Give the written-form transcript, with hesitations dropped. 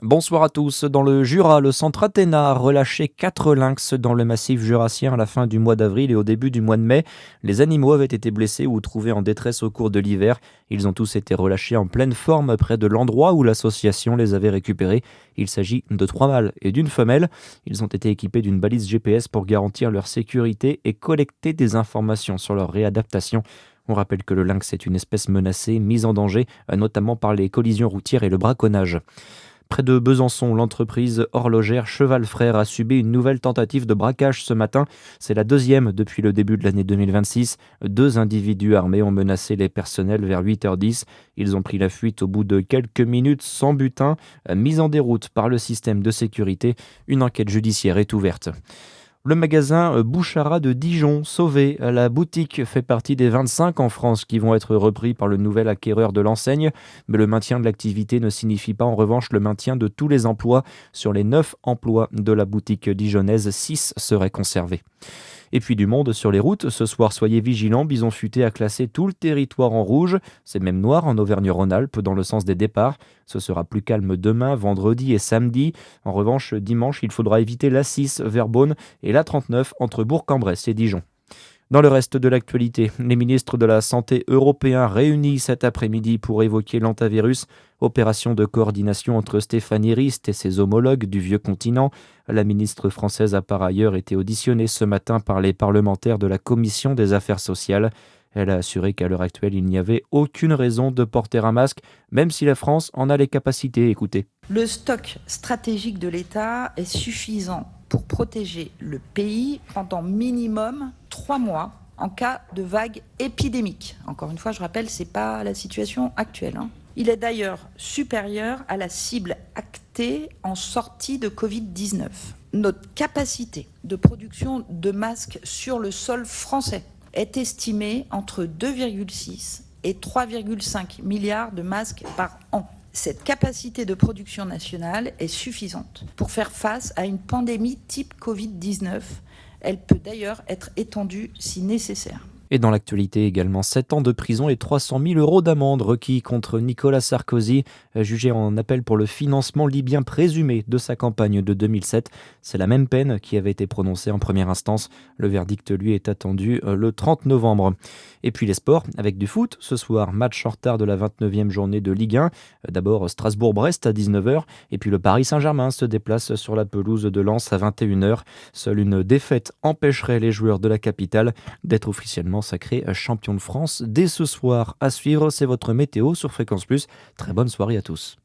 Bonsoir à tous. Dans le Jura, le centre Athéna a relâché 4 lynx dans le massif jurassien à la fin du mois d'avril et au début du mois de mai. Les animaux avaient été blessés ou trouvés en détresse au cours de l'hiver. Ils ont tous été relâchés en pleine forme près de l'endroit où l'association les avait récupérés. Il s'agit de 3 mâles et d'une femelle. Ils ont été équipés d'une balise GPS pour garantir leur sécurité et collecter des informations sur leur réadaptation. On rappelle que le lynx est une espèce menacée, mise en danger, notamment par les collisions routières et le braconnage. Près de Besançon, l'entreprise horlogère Cheval Frères a subi une nouvelle tentative de braquage ce matin. C'est la deuxième depuis le début de l'année 2026. 2 individus armés ont menacé les personnels vers 8h10. Ils ont pris la fuite au bout de quelques minutes sans butin. Mise en déroute par le système de sécurité, une enquête judiciaire est ouverte. Le magasin Bouchara de Dijon, sauvé. La boutique fait partie des 25 en France qui vont être repris par le nouvel acquéreur de l'enseigne. Mais le maintien de l'activité ne signifie pas en revanche le maintien de tous les emplois. Sur les 9 emplois de la boutique dijonnaise, 6 seraient conservés. Et puis du monde sur les routes. Ce soir, soyez vigilants. Bison Futé a classé tout le territoire en rouge. C'est même noir en Auvergne-Rhône-Alpes dans le sens des départs. Ce sera plus calme demain, vendredi et samedi. En revanche, dimanche, il faudra éviter l'A6 vers Beaune et l'A39 entre Bourg-en-Bresse et Dijon. Dans le reste de l'actualité, les ministres de la Santé européens réunis cet après-midi pour évoquer l'hantavirus, opération de coordination entre Stéphanie Rist et ses homologues du vieux continent. La ministre française a par ailleurs été auditionnée ce matin par les parlementaires de la Commission des affaires sociales. Elle a assuré qu'à l'heure actuelle, il n'y avait aucune raison de porter un masque, même si la France en a les capacités. Écoutez. Le stock stratégique de l'État est suffisant pour protéger le pays pendant minimum 3 mois en cas de vague épidémique. Encore une fois, je rappelle, ce n'est pas la situation actuelle. Il est d'ailleurs supérieur à la cible actée en sortie de Covid-19. Notre capacité de production de masques sur le sol français est estimée entre 2,6 et 3,5 milliards de masques par an. Cette capacité de production nationale est suffisante pour faire face à une pandémie type Covid-19. Elle peut d'ailleurs être étendue si nécessaire. Et dans l'actualité également, 7 ans de prison et 300 000 euros d'amende requis contre Nicolas Sarkozy, jugé en appel pour le financement libyen présumé de sa campagne de 2007. C'est la même peine qui avait été prononcée en première instance. Le verdict, lui, est attendu le 30 novembre. Et puis les sports, avec du foot. Ce soir, match en retard de la 29e journée de Ligue 1. D'abord Strasbourg-Brest à 19h. Et puis le Paris Saint-Germain se déplace sur la pelouse de Lens à 21h. Seule une défaite empêcherait les joueurs de la capitale d'être officiellement sacré champion de France dès ce soir. À suivre, c'est votre météo sur Fréquence Plus. Très bonne soirée à tous.